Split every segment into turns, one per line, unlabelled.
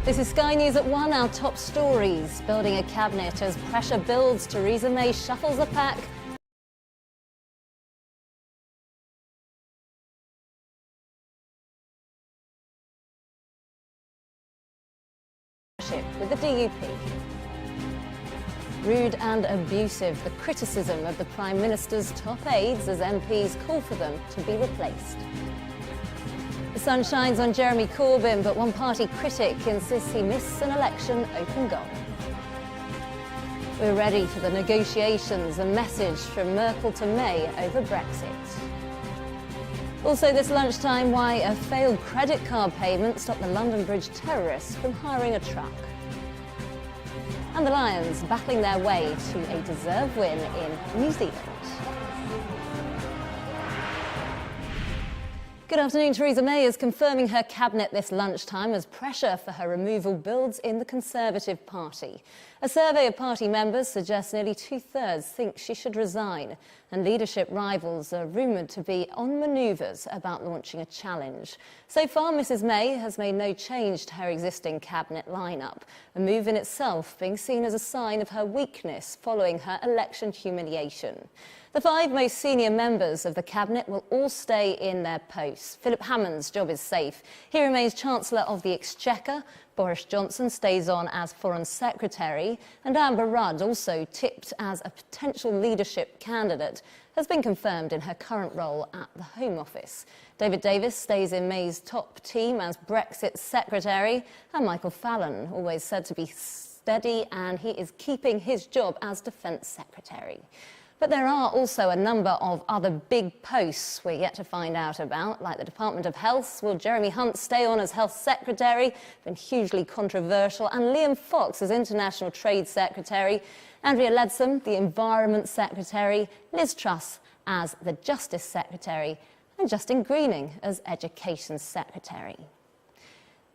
This is Sky News at 1, our top stories. Building a cabinet as pressure builds, Theresa May shuffles the pack. With the DUP. Rude and abusive, the criticism of the Prime Minister's top aides as MPs call for them to be replaced. The sun shines on Jeremy Corbyn, but one party critic insists he missed an election open goal. We're ready for the negotiations, a message from Merkel to May over Brexit. Also this lunchtime, why a failed credit card payment stopped the London Bridge terrorists from hiring a truck. And the Lions battling their way to a deserved win in New Zealand. Good afternoon. Theresa May is confirming her cabinet this lunchtime as pressure for her removal builds in the Conservative Party. A survey of party members suggests nearly two-thirds think she should resign, and leadership rivals are rumoured to be on manoeuvres about launching a challenge. So far, Mrs May has made no change to her existing cabinet lineup, a move in itself being seen as a sign of her weakness following her election humiliation. The 5 most senior members of the cabinet will all stay in their posts. Philip Hammond's job is safe. He remains Chancellor of the Exchequer. Boris Johnson stays on as Foreign Secretary. And Amber Rudd, also tipped as a potential leadership candidate, has been confirmed in her current role at the Home Office. David Davis stays in May's top team as Brexit Secretary. And Michael Fallon, always said to be steady, and he is keeping his job as Defence Secretary. But there are also a number of other big posts we're yet to find out about, like the Department of Health. Will Jeremy Hunt stay on as Health Secretary? Been hugely controversial. And Liam Fox as International Trade Secretary. Andrea Leadsom, the Environment Secretary. Liz Truss as the Justice Secretary. And Justin Greening as Education Secretary.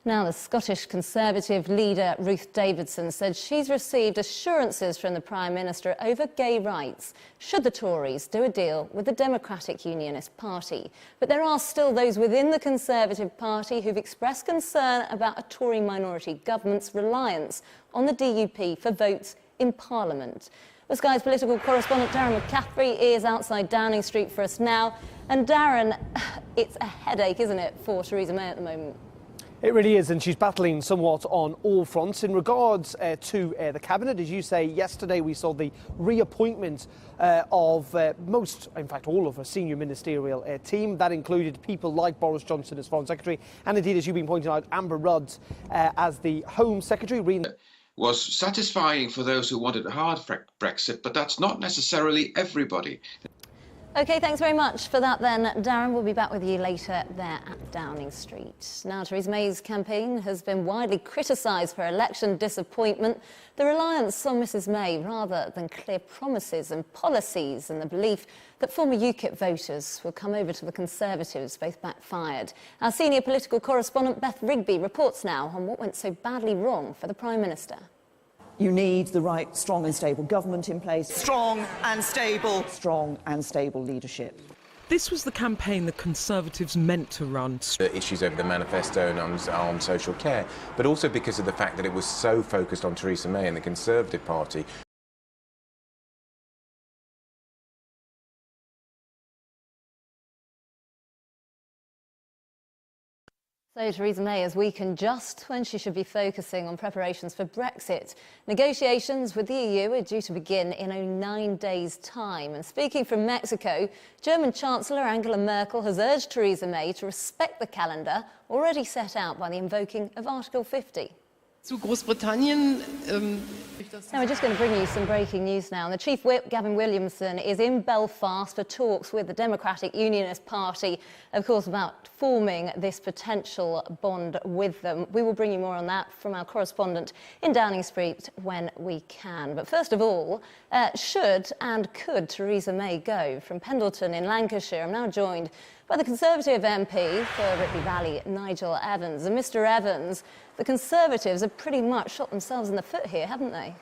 Now, the Scottish Conservative leader Ruth Davidson said she's received assurances from the Prime Minister over gay rights should the Tories do a deal with the Democratic Unionist Party. But there are still those within the Conservative Party who've expressed concern about a Tory minority government's reliance on the DUP for votes in Parliament. The Sky's political correspondent Darren McCaffrey is outside Downing Street for us now. And Darren, it's a headache, isn't it, for Theresa May at the moment?
It really is, and she's battling somewhat on all fronts. In regards to the Cabinet, as you say, yesterday we saw the reappointment of most, in fact all of her senior ministerial team. That included people like Boris Johnson as Foreign Secretary, and indeed, as you've been pointing out, Amber Rudd as the Home Secretary.
Was satisfying for those who wanted a hard Brexit, but that's not necessarily everybody.
OK, thanks very much for that then, Darren. We'll be back with you later there at Downing Street. Now, Theresa May's campaign has been widely criticised for election disappointment, the reliance on Mrs May rather than clear promises and policies, and the belief that former UKIP voters will come over to the Conservatives both backfired. Our senior political correspondent Beth Rigby reports now on what went so badly wrong for the Prime Minister.
You need the right strong and stable government in place.
Strong and stable.
Strong and stable leadership.
This was the campaign the Conservatives meant to run.
Issues over the manifesto and on social care, but also because of the fact that it was so focused on Theresa May and the Conservative Party.
So Theresa May has weakened just when she should be focusing on preparations for Brexit. Negotiations with the EU are due to begin in only 9 days' time. And speaking from Mexico, German Chancellor Angela Merkel has urged Theresa May to respect the calendar already set out by the invoking of Article 50.
Zu Großbritannien.
Now we're just going to bring you some breaking news now. And the Chief Whip, Gavin Williamson, is in Belfast for talks with the Democratic Unionist Party, of course, about forming this potential bond with them. We will bring you more on that from our correspondent in Downing Street when we can. But first of all, should and could Theresa May go? From Pendleton in Lancashire, I'm now joined by the Conservative MP for Ripley Valley, Nigel Evans. And Mr Evans, the Conservatives have pretty much shot themselves in the foot here, haven't they?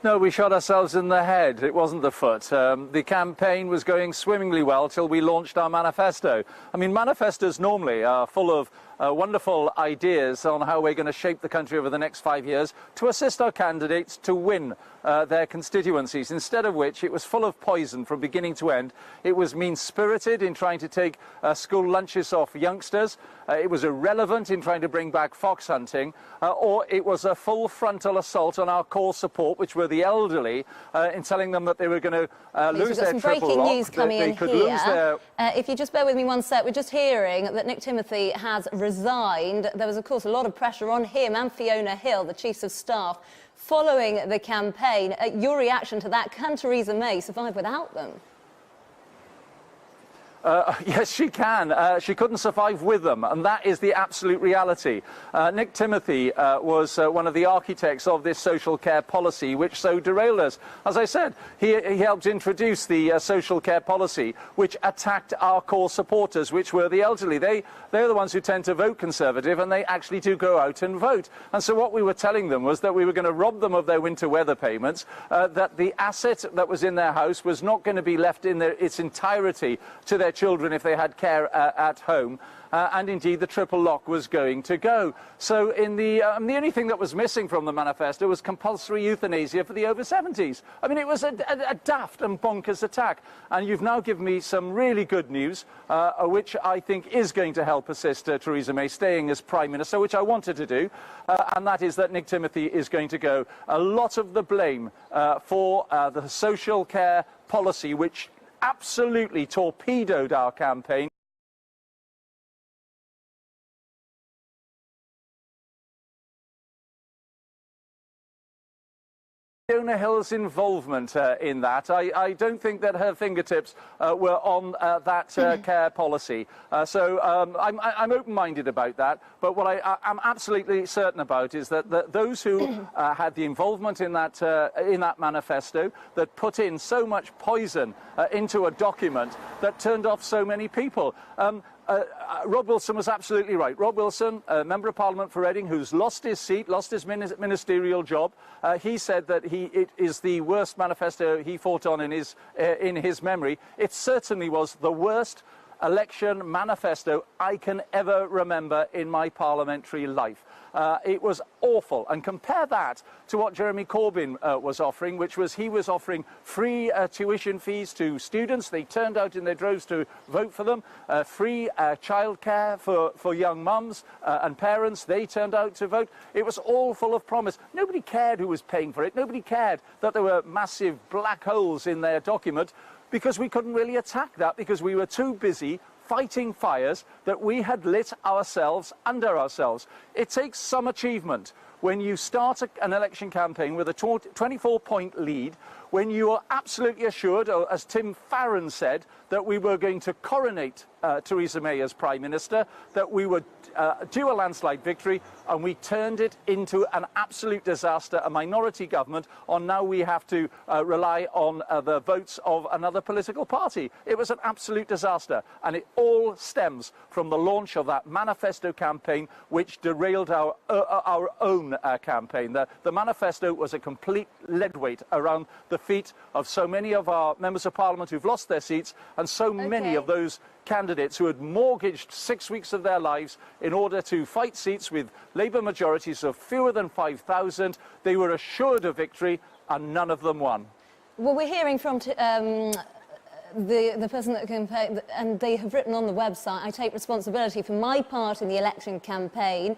No, we shot ourselves in the head. It wasn't the foot. The campaign was going swimmingly well till we launched our manifesto. I mean, manifestos normally are full of wonderful ideas on how we're going to shape the country over the next 5 years to assist our candidates to win their constituencies, instead of which it was full of poison from beginning to end. It was mean-spirited in trying to take school lunches off youngsters. It was irrelevant in trying to bring back fox hunting, or it was a full frontal assault on our core support, which were the elderly, in telling them that they were going to lose their triple
breaking
lock.
news coming in here.
Their...
If you just bear with me one sec, we're just hearing that Nick Timothy has resigned. There was, of course, a lot of pressure on him and Fiona Hill, the Chiefs of Staff, following the campaign. Your reaction to that? Can Theresa May survive without them?
Yes, she can. She couldn't survive with them, and that is the absolute reality. Nick Timothy was one of the architects of this social care policy, which so derailed us. As I said, he helped introduce the social care policy, which attacked our core supporters, which were the elderly. They're the ones who tend to vote Conservative, and they actually do go out and vote. And so what we were telling them was that we were going to rob them of their winter weather payments, that the asset that was in their house was not going to be left in its entirety to their children if they had care at home, and indeed the triple lock was going to go. So the only thing that was missing from the manifesto was compulsory euthanasia for the over 70s. I mean, it was a daft and bonkers attack. And you've now given me some really good news, which I think is going to help assist Theresa May staying as Prime Minister, which I wanted to do, and that is that Nick Timothy is going to go. A lot of the blame for the social care policy, which absolutely torpedoed our campaign, Fiona Hill's involvement in that. I don't think that her fingertips were on that care policy. So I'm open-minded about that. But what I'm absolutely certain about is that those who had the involvement in that manifesto, that put in so much poison into a document that turned off so many people. Rob Wilson was absolutely right. Rob Wilson, a Member of Parliament for Reading, who's lost his seat, lost his ministerial job, he said that it is the worst manifesto he fought on in his memory. It certainly was the worst election manifesto I can ever remember in my parliamentary life. It was awful. And compare that to what Jeremy Corbyn was offering, which was he was offering free tuition fees to students. They turned out in their droves to vote for them. Free childcare for young mums and parents. They turned out to vote. It was all full of promise. Nobody cared who was paying for it. Nobody cared that there were massive black holes in their document, because we couldn't really attack that, because we were too busy fighting fires that we had lit ourselves under ourselves. It takes some achievement when you start an election campaign with a 24-point lead, when you are absolutely assured, or as Tim Farron said, that we were going to coronate Theresa May as Prime Minister, that we would do a landslide victory, and we turned it into an absolute disaster, a minority government, and now we have to rely on the votes of another political party. It was an absolute disaster, and it all stems from the launch of that manifesto campaign, which derailed our own campaign. The manifesto was a complete leadweight around the feet of so many of our members of Parliament who've lost their seats, and so many of those candidates who had mortgaged 6 weeks of their lives in order to fight seats with Labour majorities of fewer than 5,000. They were assured of victory, and none of them won.
Well, we're hearing from the person that campaigned, and they have written on the website, I take responsibility for my part in the election campaign,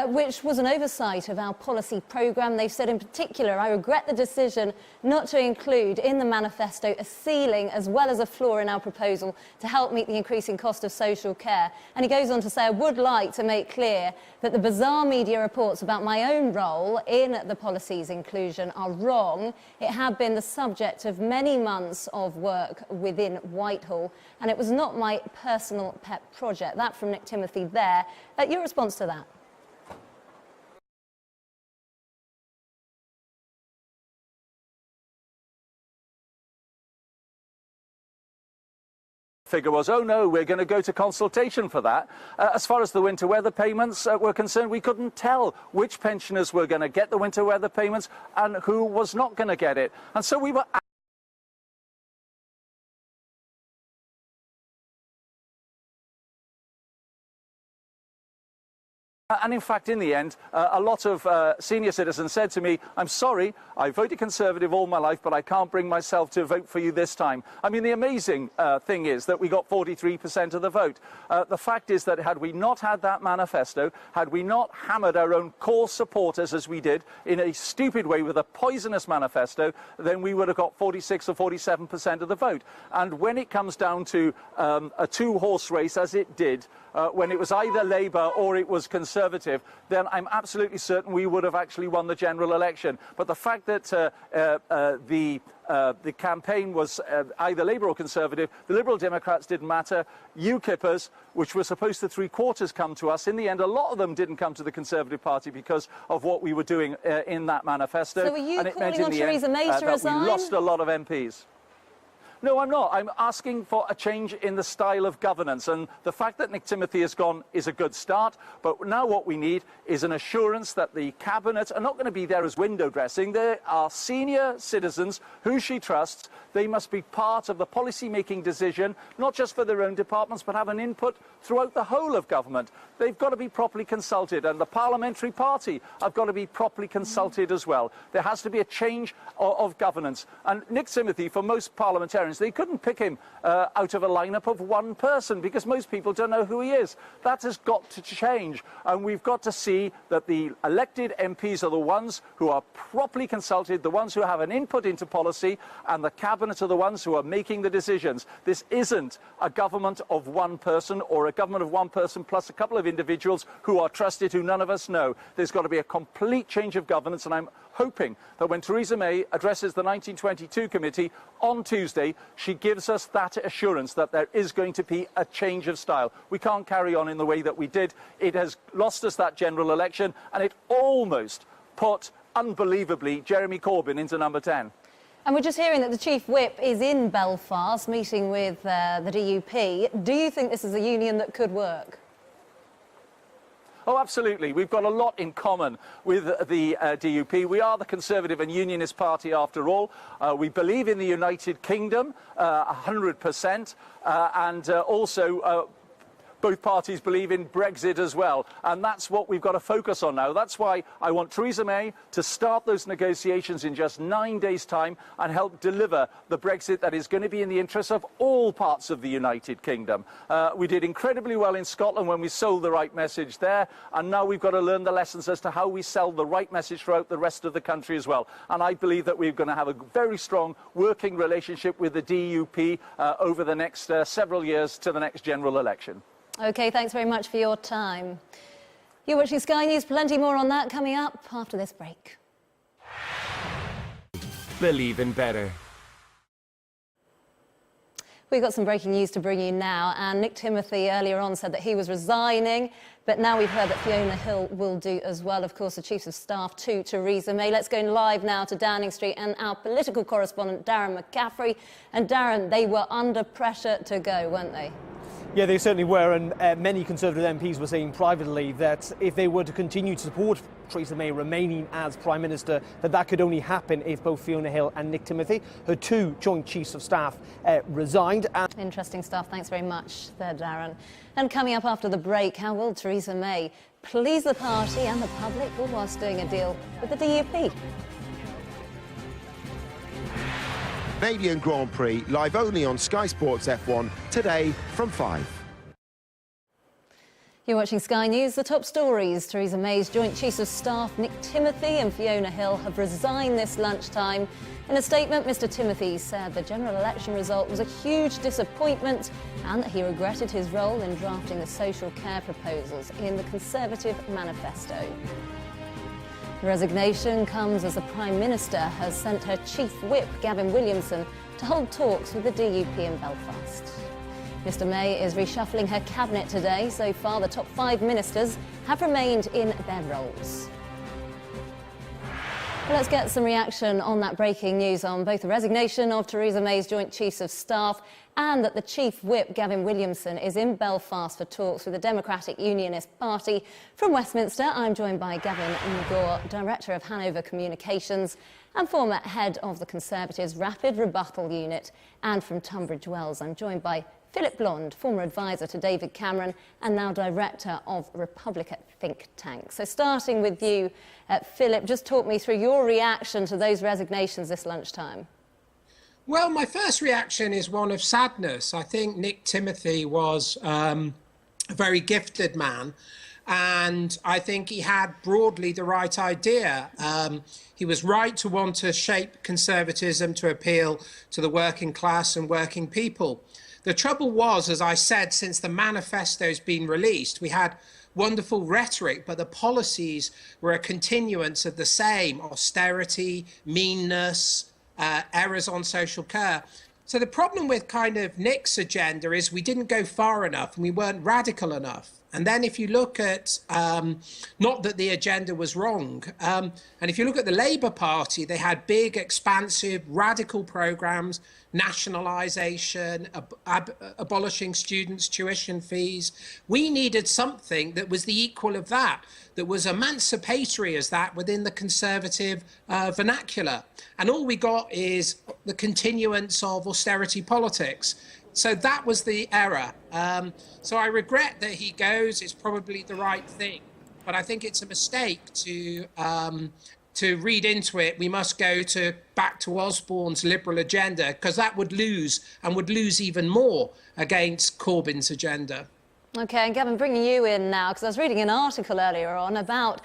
which was an oversight of our policy programme. They've said in particular, I regret the decision not to include in the manifesto a ceiling as well as a floor in our proposal to help meet the increasing cost of social care. And he goes on to say, I would like to make clear that the bizarre media reports about my own role in the policy's inclusion are wrong. It had been the subject of many months of work within Whitehall, and it was not my personal pet project. That from Nick Timothy there. Your response to that?
Figure was, oh no, we're going to go to consultation for that. As far as the winter weather payments were concerned, we couldn't tell which pensioners were going to get the winter weather payments and who was not going to get it. And so we were And in fact, in the end, a lot of senior citizens said to me, I'm sorry, I voted Conservative all my life, but I can't bring myself to vote for you this time. I mean, the amazing thing is that we got 43% of the vote. The fact is that had we not had that manifesto, had we not hammered our own core supporters as we did in a stupid way with a poisonous manifesto, then we would have got 46 or 47% of the vote. And when it comes down to a two-horse race, as it did, when it was either Labour or it was Conservative, then I'm absolutely certain we would have actually won the general election. But the fact that the campaign was either Labour or Conservative, the Liberal Democrats didn't matter. UKIPers, which were supposed to three-quarters come to us, in the end, a lot of them didn't come to the Conservative Party because of what we were doing in that manifesto.
So are you calling on Theresa May to resign?
We lost a lot of MPs. No, I'm not. I'm asking for a change in the style of governance. And the fact that Nick Timothy has gone is a good start. But now what we need is an assurance that the Cabinet are not going to be there as window dressing. They are senior citizens who she trusts. They must be part of the policy-making decision, not just for their own departments, but have an input throughout the whole of government. They've got to be properly consulted. And the parliamentary party have got to be properly consulted as well. There has to be a change of governance. And Nick Timothy, for most parliamentarians, they couldn't pick him out of a lineup of one person because most people don't know who he is. That has got to change, and we've got to see that the elected MPs are the ones who are properly consulted, the ones who have an input into policy, and the Cabinet are the ones who are making the decisions. This isn't a government of one person or a government of one person plus a couple of individuals who are trusted, who none of us know. There's got to be a complete change of governance, and I'm hoping that when Theresa May addresses the 1922 committee on Tuesday, she gives us that assurance that there is going to be a change of style. We can't carry on in the way that we did. It has lost us that general election, and it almost put, unbelievably, Jeremy Corbyn into number 10.
And we're just hearing that the Chief Whip is in Belfast meeting with the DUP. Do you think this is a union that could work?
Oh, absolutely. We've got a lot in common with the DUP. We are the Conservative and Unionist Party after all. We believe in the United Kingdom 100%, and also both parties believe in Brexit as well, and that's what we've got to focus on now. That's why I want Theresa May to start those negotiations in just 9 days' time and help deliver the Brexit that is going to be in the interests of all parts of the United Kingdom. We did incredibly well in Scotland when we sold the right message there, and now we've got to learn the lessons as to how we sell the right message throughout the rest of the country as well. And I believe that we're going to have a very strong working relationship with the DUP over the next several years to the next general election.
OK, thanks very much for your time. You're watching Sky News. Plenty more on that coming up after this break.
Believe in better.
We've got some breaking news to bring you now, and Nick Timothy earlier on said that he was resigning, but now we've heard that Fiona Hill will do as well, of course, the Chief of Staff to Theresa May. Let's go live now to Downing Street and our political correspondent, Darren McCaffrey. And Darren, they were under pressure to go, weren't they?
Yeah, they certainly were, and many Conservative MPs were saying privately that if they were to continue to support Theresa May remaining as Prime Minister, that could only happen if both Fiona Hill and Nick Timothy, her two joint Chiefs of Staff, resigned.
Interesting stuff. Thanks very much there, Darren. And coming up after the break, how will Theresa May please the party and the public whilst doing a deal with the DUP?
Canadian Grand Prix, live only on Sky Sports F1 today from 5.
You're watching Sky News. The top stories. Theresa May's Joint Chiefs of Staff, Nick Timothy and Fiona Hill, have resigned this lunchtime. In a statement, Mr Timothy said the general election result was a huge disappointment and that he regretted his role in drafting the social care proposals in the Conservative manifesto. The resignation comes as the Prime Minister has sent her Chief Whip, Gavin Williamson, to hold talks with the DUP in Belfast. Mr May is reshuffling her cabinet today. So far, the top 5 ministers have remained in their roles. Let's get some reaction on that breaking news on both the resignation of Theresa May's Joint Chiefs of Staff and that the Chief Whip, Gavin Williamson, is in Belfast for talks with the Democratic Unionist Party. From Westminster, I'm joined by Gavin Ngor, Director of Hanover Communications and former head of the Conservatives' Rapid Rebuttal Unit. And from Tunbridge Wells, I'm joined by Philip Blond, former advisor to David Cameron and now director of Republican think tank. So starting with you, Philip, just talk me through your reaction to those resignations this lunchtime.
Well, my first reaction is one of sadness. I think Nick Timothy was a very gifted man, and I think he had broadly the right idea. He was right to want to shape conservatism to appeal to the working class and working people. The trouble was, as I said, since the manifesto's been released, we had wonderful rhetoric, but the policies were a continuance of the same: austerity, meanness, errors on social care. So the problem with kind of Nick's agenda is we didn't go far enough and we weren't radical enough. And then if you look at, not that the agenda was wrong, and if you look at the Labour Party, they had big, expansive, radical programmes, nationalisation, abolishing students' tuition fees. We needed something that was the equal of that was emancipatory as that within the Conservative vernacular. And all we got is the continuance of austerity politics. So that was the error. So I regret that he goes. It's probably the right thing. But I think it's a mistake to read into it. We must go back to Osborne's liberal agenda, because that would lose, and would lose even more against Corbyn's agenda.
OK, and Gavin, bringing you in now, because I was reading an article earlier on about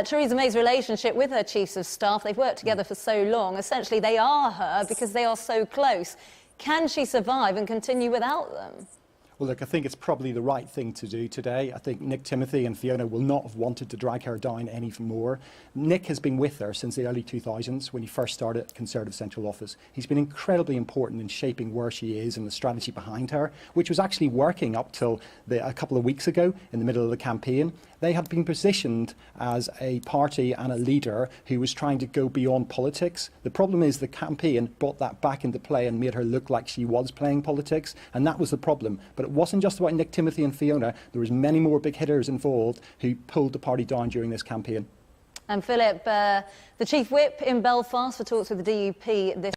Theresa May's relationship with her chiefs of staff. They've worked together for so long. Essentially, they are her because they are so close. Can she survive and continue without them?
Well, look, I think it's probably the right thing to do today. I think Nick Timothy and Fiona will not have wanted to drag her down any more. Nick has been with her since the early 2000s when he first started at Conservative Central Office. He's been incredibly important in shaping where she is and the strategy behind her, which was actually working up till a couple of weeks ago in the middle of the campaign. They had been positioned as a party and a leader who was trying to go beyond politics. The problem is the campaign brought that back into play and made her look like she was playing politics, and that was the problem. But it wasn't just about Nick Timothy and Fiona. There was many more big hitters involved who pulled the party down during this campaign.
And Philip, the Chief Whip in Belfast for talks with the DUP this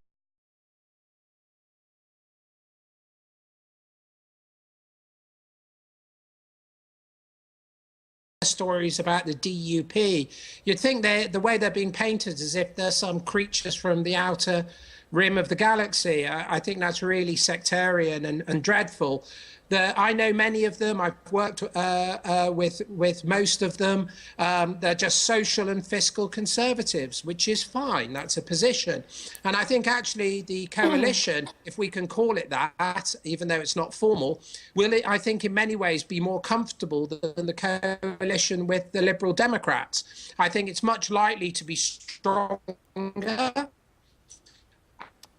stories about the DUP, you'd think the way they're being painted as if they're some creatures from the outer rim of the galaxy. I think that's really sectarian and dreadful. I know many of them. I've worked with most of them. They're just social and fiscal conservatives, which is fine. That's a position. And I think actually the coalition, if we can call it that, even though it's not formal, will, I think, in many ways be more comfortable than the coalition with the Liberal Democrats. I think it's much likely to be stronger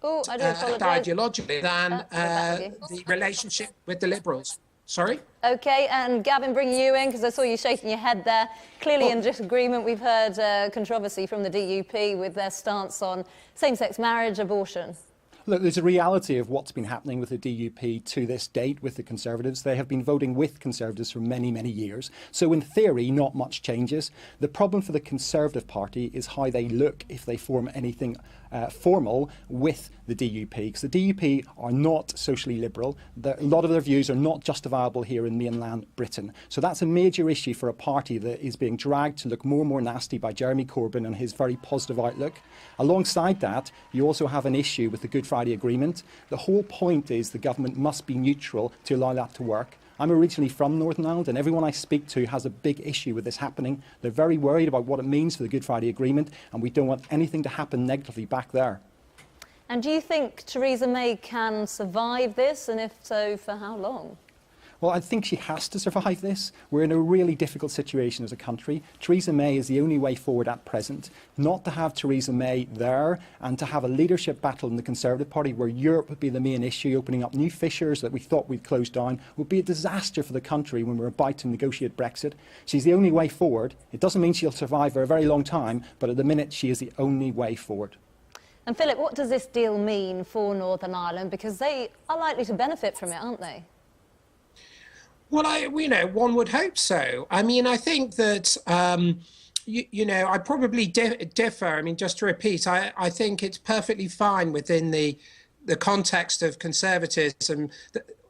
ideologically than the relationship with the Liberals. Sorry?
OK, and Gavin, bringing you in, because I saw you shaking your head there. Clearly in disagreement. We've heard controversy from the DUP with their stance on same-sex marriage, abortion.
Look, there's a reality of what's been happening with the DUP to this date with the Conservatives. They have been voting with Conservatives for many, many years. So in theory, not much changes. The problem for the Conservative Party is how they look if they form anything formal with the DUP, because the DUP are not socially liberal. A lot of their views are not justifiable here in mainland Britain. So that's a major issue for a party that is being dragged to look more and more nasty by Jeremy Corbyn and his very positive outlook. Alongside that, you also have an issue with the Good Friday Agreement. The whole point is the government must be neutral to allow that to work. I'm originally from Northern Ireland, and everyone I speak to has a big issue with this happening. They're very worried about what it means for the Good Friday Agreement, and we don't want anything to happen negatively back there.
And do you think Theresa May can survive this, and if so, for how long?
Well, I think she has to survive this. We're in a really difficult situation as a country. Theresa May is the only way forward at present. Not to have Theresa May there and to have a leadership battle in the Conservative Party where Europe would be the main issue, opening up new fissures that we thought we'd closed down, would be a disaster for the country when we're about to negotiate Brexit. She's the only way forward. It doesn't mean she'll survive for a very long time, but at the minute she is the only way forward.
And Philip, what does this deal mean for Northern Ireland? Because they are likely to benefit from it, aren't they?
Well, one would hope so. I mean, I think that, I probably differ. I mean, just to repeat, I think it's perfectly fine within the context of conservatism.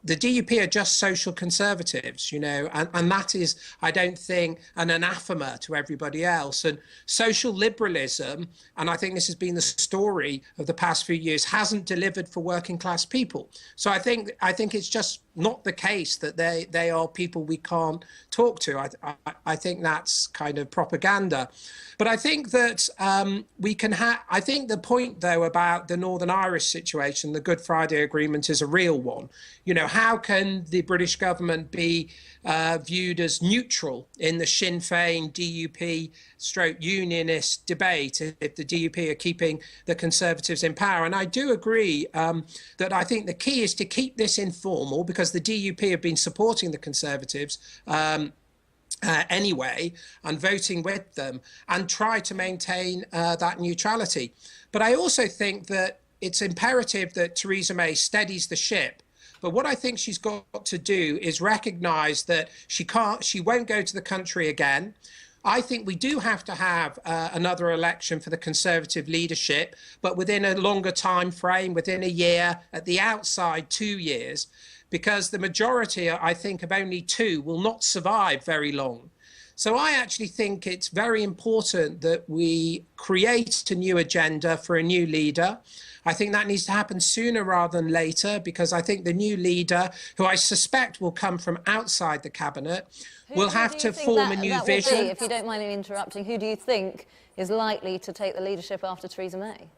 the DUP are just social conservatives, you know, and that is, I don't think, an anathema to everybody else. And social liberalism, and I think this has been the story of the past few years, hasn't delivered for working class people. So I think it's just not the case that they are people we can't talk to. I think that's kind of propaganda. But I think that we can have, I think the point, though, about the Northern Irish situation, the Good Friday Agreement, is a real one. You know, how can the British government be viewed as neutral in the Sinn Féin DUP/unionist debate if the DUP are keeping the Conservatives in power? And I do agree that I think the key is to keep this informal, because the DUP have been supporting the Conservatives anyway and voting with them, and try to maintain that neutrality. But I also think that it's imperative that Theresa May steadies the ship. But what I think she's got to do is recognise that she won't go to the country again. I think we do have to have another election for the Conservative leadership, but within a longer time frame, within a year, at the outside 2 years, because the majority, I think, of only 2 will not survive very long. So I actually think it's very important that we create a new agenda for a new leader. I think that needs to happen sooner rather than later, because I think the new leader, who I suspect will come from outside the cabinet, will have to form a new vision.
If you don't mind me interrupting, who do you think is likely to take the leadership after Theresa May?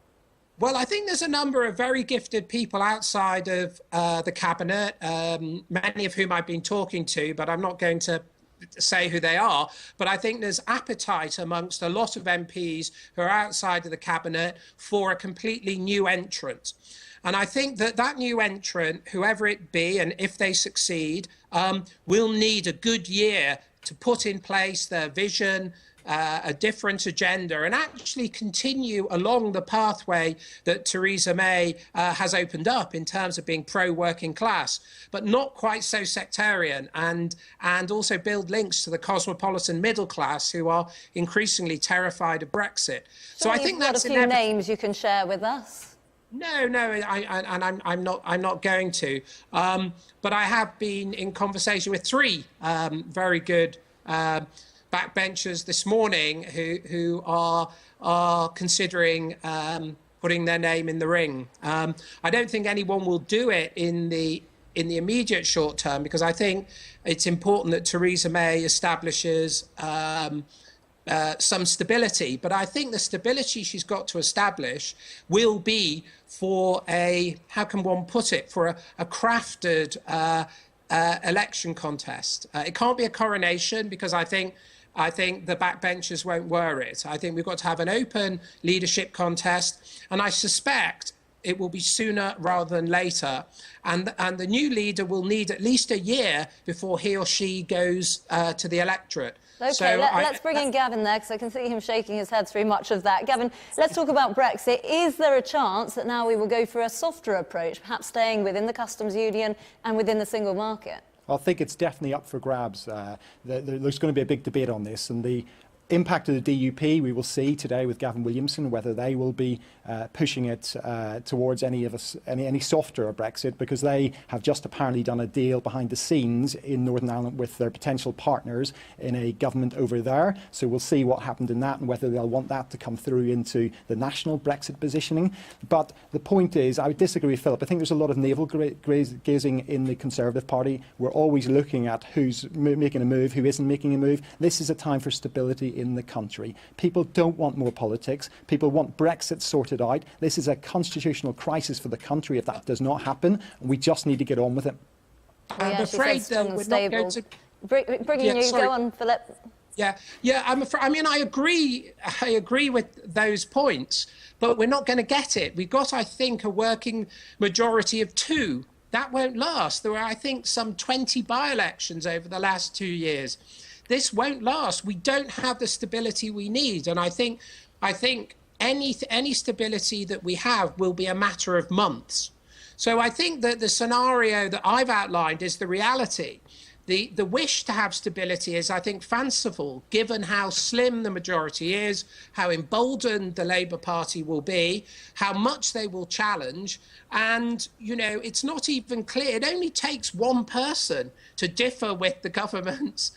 Well, I think there's a number of very gifted people outside of the cabinet, many of whom I've been talking to, but I'm not going to say who they are. But I think there's appetite amongst a lot of MPs who are outside of the cabinet for a completely new entrant. And I think that that new entrant, whoever it be, and if they succeed, will need a good year to put in place their vision, a different agenda, and actually continue along the pathway that Theresa May has opened up in terms of being pro-working class, but not quite so sectarian, and also build links to the cosmopolitan middle class who are increasingly terrified of Brexit. So I think that's
a few names you can share with us.
No, I'm not going to. But I have been in conversation with 3 very good backbenchers this morning who are considering putting their name in the ring. I don't think anyone will do it in the immediate short term, because I think it's important that Theresa May establishes some stability. But I think the stability she's got to establish will be for how can one put it, for a crafted election contest. It can't be a coronation, because I think the backbenchers won't wear it. I think we've got to have an open leadership contest, and I suspect it will be sooner rather than later. And the new leader will need at least a year before he or she goes to the electorate.
OK,
so
let's bring in Gavin there, because I can see him shaking his head through much of that. Gavin, let's talk about Brexit. Is there a chance that now we will go for a softer approach, perhaps staying within the customs union and within the single market?
I think it's definitely up for grabs. There's going to be a big debate on this, and the impact of the DUP we will see today with Gavin Williamson, whether they will be pushing it towards any softer Brexit, because they have just apparently done a deal behind the scenes in Northern Ireland with their potential partners in a government over there. So we'll see what happened in that and whether they'll want that to come through into the national Brexit positioning. But the point is, I would disagree with Philip. I think there's a lot of navel-gazing in the Conservative Party. We're always looking at who's making a move, who isn't making a move. This is a time for stability in the country. People don't want more politics. People want Brexit sorted out. This is a constitutional crisis for the country if that does not happen. We just need to get on with it.
I'm afraid that we're not going to...
Go on, Philip.
Yeah, I'm afraid. I mean, I agree with those points, but we're not going to get it. We've got, I think, a working majority of 2. That won't last. There were, I think, some 20 by-elections over the last 2 years. This won't last. We don't have the stability we need, and I think any stability that we have will be a matter of months. So I think that the scenario that I've outlined is the reality. The wish to have stability is, I think, fanciful, given how slim the majority is, how emboldened the Labour Party will be, how much they will challenge. And, you know, it's not even clear. It only takes one person to differ with the government's,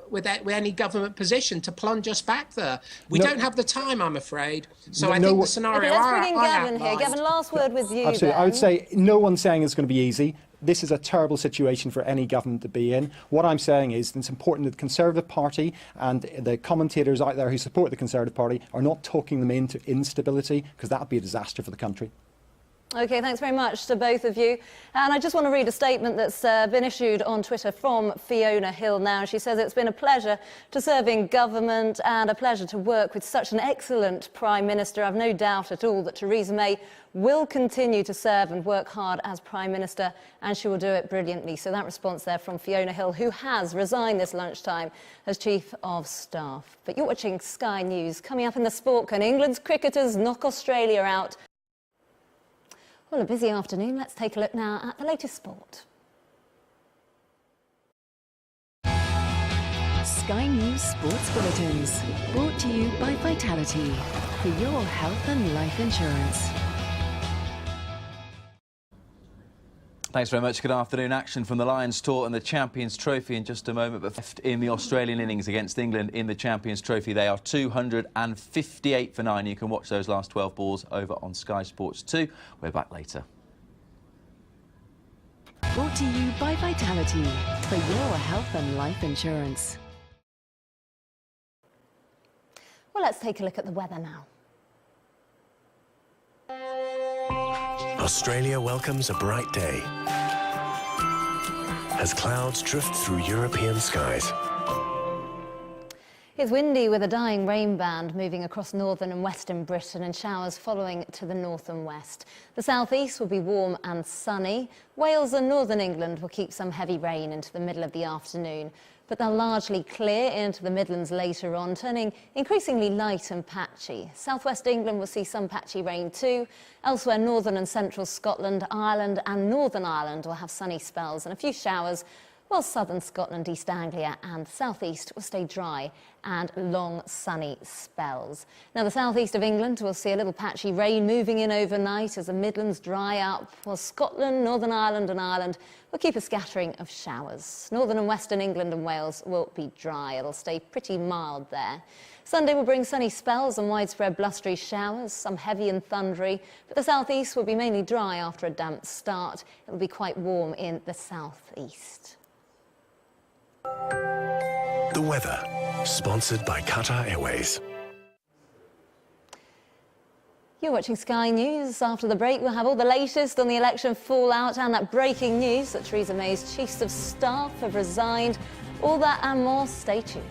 with any government position to plunge us back there. We don't have the time, I'm afraid. So I think the scenario...
Okay, let's bring in Gavin here. Gavin, last word with you.
Absolutely.
Then.
I would say no one's saying it's going to be easy. This is a terrible situation for any government to be in. What I'm saying is it's important that the Conservative Party and the commentators out there who support the Conservative Party are not talking them into instability, because that would be a disaster for the country.
OK, thanks very much to both of you. And I just want to read a statement that's been issued on Twitter from Fiona Hill now. She says, it's been a pleasure to serve in government and a pleasure to work with such an excellent Prime Minister. I've no doubt at all that Theresa May will continue to serve and work hard as Prime Minister, and she will do it brilliantly. So that response there from Fiona Hill, who has resigned this lunchtime as Chief of Staff. But you're watching Sky News. Coming up in the sport, can England's cricketers knock Australia out? Well, a busy afternoon. Let's take a look now at the latest sport.
Sky News Sports Bulletins, brought to you by Vitality, for your health and life insurance.
Thanks very much. Good afternoon. Action from the Lions tour and the Champions Trophy in just a moment. But left in the Australian innings against England in the Champions Trophy, they are 258 for 9. You can watch those last 12 balls over on Sky Sports 2. We're back later.
Brought to you by Vitality, for your health and life insurance.
Well, let's take a look at the weather now.
Australia welcomes a bright day as clouds drift through European skies.
It's windy with a dying rain band moving across northern and western Britain and showers following to the north and west. The southeast will be warm and sunny. Wales and northern England will keep some heavy rain into the middle of the afternoon, but they'll largely clear into the Midlands later on, turning increasingly light and patchy. Southwest England will see some patchy rain too. Elsewhere, northern and central Scotland, Ireland and Northern Ireland will have sunny spells and a few showers, while southern Scotland, East Anglia and southeast will stay dry and long sunny spells. Now, the southeast of England will see a little patchy rain moving in overnight as the Midlands dry up, while Scotland, Northern Ireland and Ireland will keep a scattering of showers. Northern and western England and Wales will be dry. It'll stay pretty mild there. Sunday will bring sunny spells and widespread blustery showers, some heavy and thundery, but the southeast will be mainly dry after a damp start. It'll be quite warm in the southeast.
The weather, sponsored by Qatar Airways.
You're watching Sky News. After the break, we'll have all the latest on the election fallout and that breaking news that Theresa May's chiefs of staff have resigned. All that and more. Stay tuned.